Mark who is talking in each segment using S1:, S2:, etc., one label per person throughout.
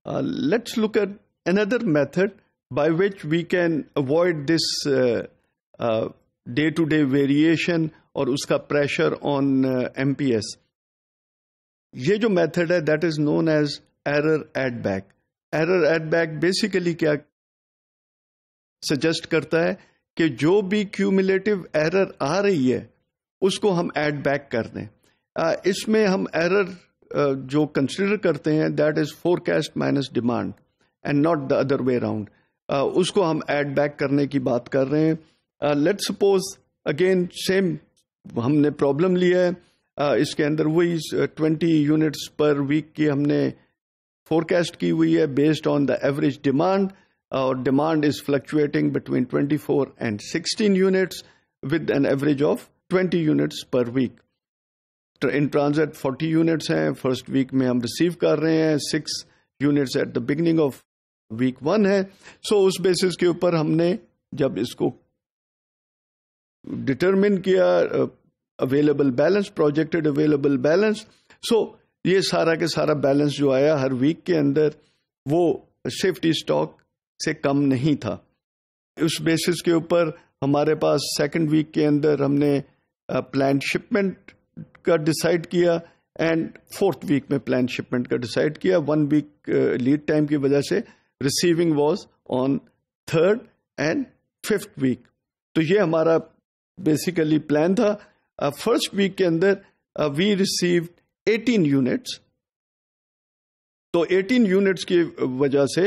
S1: Let's look at another method by which we can avoid this day-to-day variation اور اس کا pressure on M P S. یہ جو method ہے that is known as error add back. Error add back basically کیا suggest کرتا ہے کہ جو بھی کیومولیٹو ایرر آ رہی ہے اس کو ہم ایڈ بیک کر دیں. اس میں ہم ایرر جو کنسیڈر کرتے ہیں that is forecast minus demand and not the other way around. اس کو ہم ایڈ بیک کرنے کی بات کر رہے ہیں. لیٹ سپوز اگین سیم ہم نے پرابلم لیا ہے. اس کے اندر وہی 20 یونٹس پر ویک کی ہم نے فورکاسٹ کی ہوئی ہے based on the average demand, اور demand is fluctuating between 24 and 16 units with an average of 20 units per week. In transit 40 units ہیں, فرسٹ ویک میں ہم ریسیو کر رہے ہیں, 6 units at the beginning of week 1 ہے. سو اس بیسس کے اوپر ہم نے جب اس کو ڈٹرمن کیا available balance, projected available balance, so یہ سارا کے سارا بیلنس جو آیا ہر ویک کے اندر وہ سیفٹی اسٹاک سے کم نہیں تھا. اس بیسس کے اوپر ہمارے پاس سیکنڈ ویک کے اندر ہم نے پلانڈ شپمنٹ کا ڈیسائیڈ کیا, اینڈ فورتھ ویک میں پلانڈ شپمنٹ کا ڈیسائیڈ کیا. 1 ویک لیڈ ٹائم کی وجہ سے receiving was on 3rd and 5th week. تو یہ ہمارا بیسیکلی پلان تھا. فرسٹ ویک کے اندر وی ریسیوڈ 18 یونٹس. تو 18 یونٹس کی وجہ سے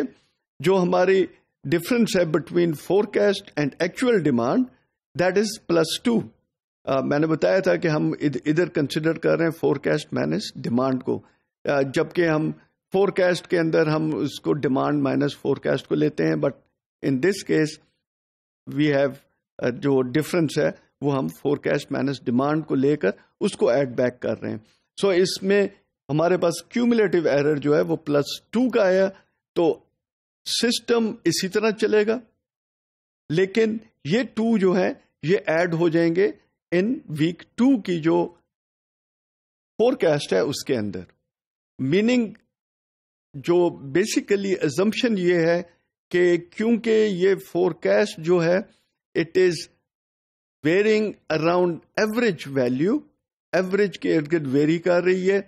S1: جو ہماری ڈفرنس ہے between forecast and actual demand that is +2. میں نے بتایا تھا کہ ہم ادھر کنسیڈر کر رہے ہیں فورکاسٹ مائنس ڈیمانڈ کو, جبکہ ہم فورکاسٹ کے اندر ہم اس کو ڈیمانڈ مائنس فورکاسٹ کو لیتے ہیں, but in this case we have جو ڈفرنس ہے وہ ہم فورکاسٹ مائنس ڈیمانڈ کو لے کر اس کو ایڈ بیک کر رہے ہیں. سو اس میں ہمارے پاس کیومولیٹو ایرر جو ہے وہ +2 کا آیا. تو سسٹم اسی طرح چلے گا, لیکن یہ 2 جو ہے یہ ایڈ ہو جائیں گے ان ویک 2 کی جو فورکاسٹ ہے اس کے اندر. میننگ جو بیسیکلی ازمپشن یہ ہے کہ کیونکہ یہ فورکاسٹ جو ہے it is varying around average value, average کے ارد گرد ویری کر رہی ہے.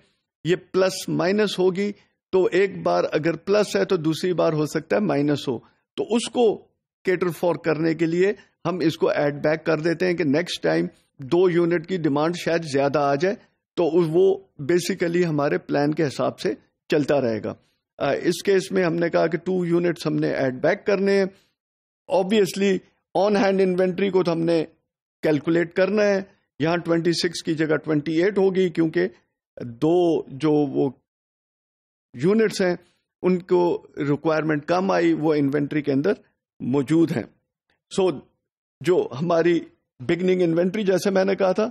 S1: یہ پلس مائنس ہوگی, تو ایک بار اگر پلس ہے تو دوسری بار ہو سکتا ہے مائنس ہو. تو اس کو کیٹر فور کرنے کے لیے ہم اس کو ایڈ بیک کر دیتے ہیں کہ نیکسٹ ٹائم 2 یونٹ کی ڈیمانڈ شاید زیادہ آ جائے, تو وہ بیسیکلی ہمارے پلان کے حساب سے چلتا رہے گا. اس کیس میں ہم نے کہا کہ 2 یونٹس ہم نے ایڈ بیک کرنے ہیں. آبویسلی آن ہینڈ انوینٹری کو تو ہم نے کیلکولیٹ کرنا ہے. یہاں 26 کی جگہ 28 ہوگی, کیونکہ 2 جو وہ یونٹس ہیں ان کو ریکوائرمنٹ کم آئی, وہ انوینٹری کے اندر موجود ہیں. سو جو ہماری بگننگ انوینٹری جیسے میں نے کہا تھا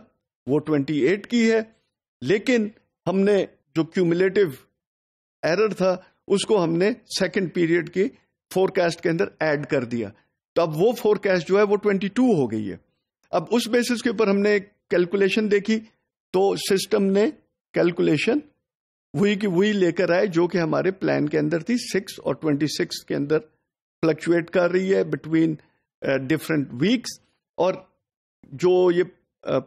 S1: وہ 28 کی ہے, لیکن ہم نے جو کیومولیٹو ایرر تھا اس کو ہم نے سیکنڈ پیریڈ کی فورکاسٹ کے اندر ایڈ کر دیا. تو اب وہ فورکاسٹ جو ہے وہ 22 ہو گئی ہے. اب اس بیسس کے اوپر ہم نے کیلکولیشن دیکھی, تو سسٹم نے کیلکولیشن وہی کی وہی لے کر آئے جو کہ ہمارے پلان کے اندر تھی. 6 اور 26 کے اندر فلکچویٹ کر رہی ہے بٹوین ڈفرینٹ ویکس, اور جو یہ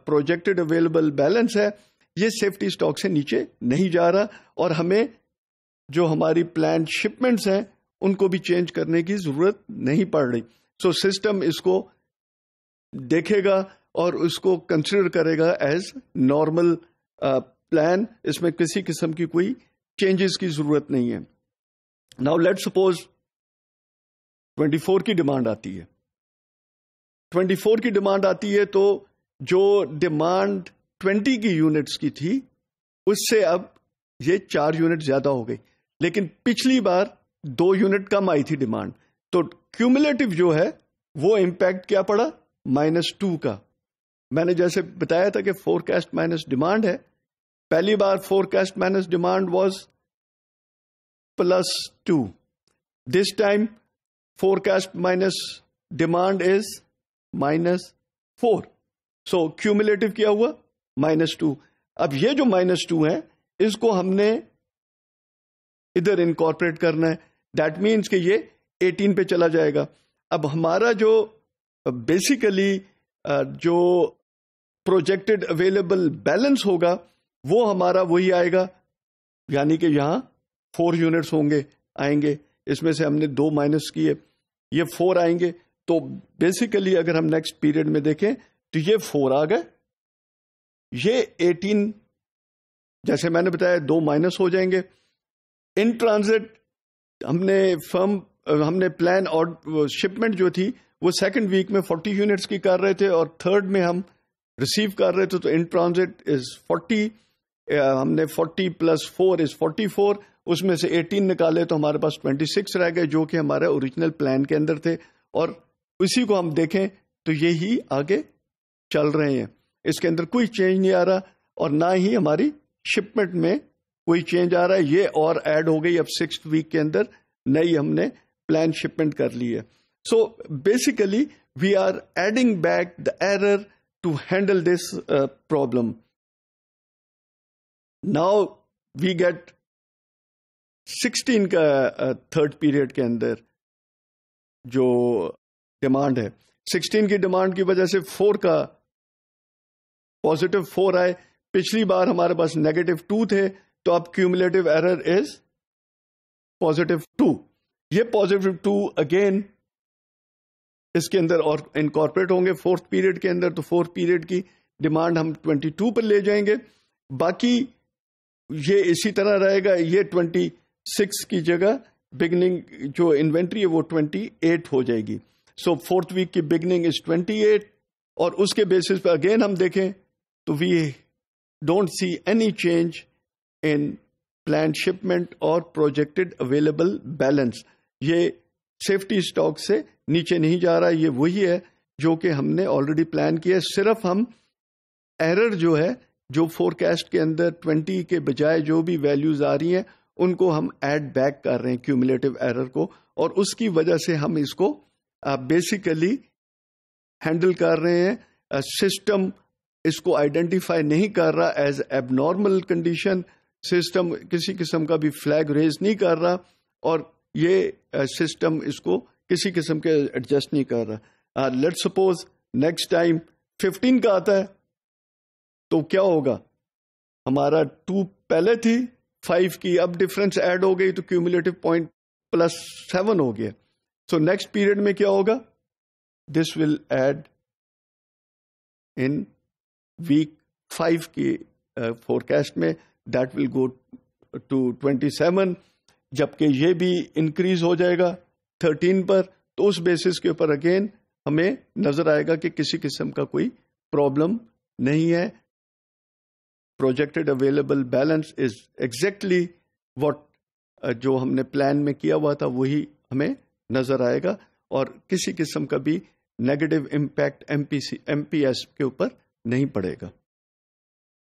S1: پروجیکٹڈ اویلیبل بیلنس ہے یہ سیفٹی اسٹاک سے نیچے نہیں جا رہا, اور ہمیں جو ہماری پلانڈ شپمنٹس ہیں ان کو بھی چینج کرنے کی ضرورت نہیں پڑ رہی. سو سسٹم اس کو دیکھے گا اور اس کو کنسیڈر کرے گا ایز نارمل پلان. اس میں کسی قسم کی کوئی چینجز کی ضرورت نہیں ہے. ناؤ لیٹ سپوز 24 کی ڈیمانڈ آتی ہے. 24 کی ڈیمانڈ آتی ہے تو جو ڈیمانڈ 20 کی یونٹس کی تھی اس سے اب یہ 4 یونٹ زیادہ ہو گئی, لیکن پچھلی بار 2 یونٹ کم آئی تھی ڈیمانڈ. تو کیومولیٹو جو ہے وہ امپیکٹ کیا پڑا -2 کا. میں نے جیسے بتایا تھا کہ فورکاسٹ مائنس ڈیمانڈ ہے. پہلی بار forecast minus demand was +2. This time forecast minus demand is -4. So cumulative کیا ہوا -2. اب یہ جو -2 ہے اس کو ہم نے ادھر انکارپوریٹ کرنا ہے. دیٹ مینس کہ یہ 18 پہ چلا جائے گا. اب ہمارا جو بیسیکلی جو پروجیکٹڈ اویلیبل بیلنس ہوگا وہ ہمارا وہی آئے گا, یعنی کہ یہاں 4 یونٹس آئیں گے. اس میں سے ہم نے 2 مائنس کیے, یہ 4 آئیں گے. تو بیسیکلی اگر ہم نیکسٹ پیریڈ میں دیکھیں تو یہ 4 آ گئے, یہ 18 جیسے میں نے بتایا 2 مائنس ہو جائیں گے. ان ٹرانزٹ ہم نے پلان اور شپمنٹ جو تھی وہ سیکنڈ ویک میں 40 یونٹس کی کر رہے تھے اور تھرڈ میں ہم ریسیو کر رہے تھے. تو ان ٹرانزٹ از 40, ہم نے 40 پلس 4 از 44, اس میں سے 18 نکالے تو ہمارے پاس 26 رہ گئے جو کہ ہمارے اوریجنل پلان کے اندر تھے. اور اسی کو ہم دیکھیں تو یہی آگے چل رہے ہیں, اس کے اندر کوئی چینج نہیں آ رہا اور نہ ہی ہماری شپمنٹ میں کوئی چینج آ رہا ہے. یہ اور ایڈ ہو گئی اب 6th ویک کے اندر نئی ہم نے پلان شپمنٹ کر لی ہے. So basically we are adding back the error to handle this problem. Now we get 16 کا تھرڈ پیریڈ کے اندر جو ڈیمانڈ ہے, 16 کی ڈیمانڈ کی وجہ سے 4 کا پازیٹو 4 آئے. پچھلی بار ہمارے پاس نیگیٹو 2 تھے تو اب کیومولیٹو ایرر از پازیٹو 2. یہ پازیٹو 2 اگین اس کے اندر اور انکارپوریٹ ہوں گے 4th پیریڈ کے اندر. تو 4th پیریڈ کی ڈیمانڈ ہم 22 پر لے جائیں گے. باقی یہ اسی طرح رہے گا, یہ 26 کی جگہ بگننگ جو انوینٹری ہے وہ 28 ہو جائے گی. سو 4th ویک کی بگننگ از 28 اور اس کے بیسس پہ اگین ہم دیکھیں تو we don't see any change in plan shipment اور پروجیکٹڈ اویلیبل بیلنس. یہ سیفٹی اسٹاک سے نیچے نہیں جا رہا, یہ وہی ہے جو کہ ہم نے آلریڈی پلان کیا ہے. صرف ہم ایرر جو ہے جو فور کاسٹ کے اندر 20 کے بجائے جو بھی ویلیوز آ رہی ہیں ان کو ہم ایڈ بیک کر رہے ہیں کیومولیٹو ایرر کو, اور اس کی وجہ سے ہم اس کو بیسیکلی ہینڈل کر رہے ہیں. سسٹم اس کو آئیڈینٹیفائی نہیں کر رہا ایز ایب نارمل کنڈیشن, سسٹم کسی قسم کا بھی فلیگ ریز نہیں کر رہا اور یہ سسٹم اس کو کسی قسم کے ایڈجسٹ نہیں کر رہا. لیٹ سپوز نیکسٹ ٹائم 15 کا آتا ہے تو کیا ہوگا, ہمارا 2 پہلے تھی 5 کی, اب ڈفرنس ایڈ ہو گئی تو کیومولیٹو پوائنٹ پلس 7 ہو گیا. سو نیکسٹ پیریڈ میں کیا ہوگا, دس ول ایڈ ان ویک 5 کی فورکاسٹ میں, دیٹ ول گو ٹو 27, جبکہ یہ بھی انکریز ہو جائے گا 13 پر. تو اس بیسس کے اوپر اگین ہمیں نظر آئے گا کہ کسی قسم کا کوئی پرابلم نہیں ہے. Projected available balance is exactly what جو ہم نے پلان میں کیا ہوا تھا وہی ہمیں نظر آئے گا اور کسی قسم کا بھی negative impact M P S کے اوپر نہیں پڑے گا.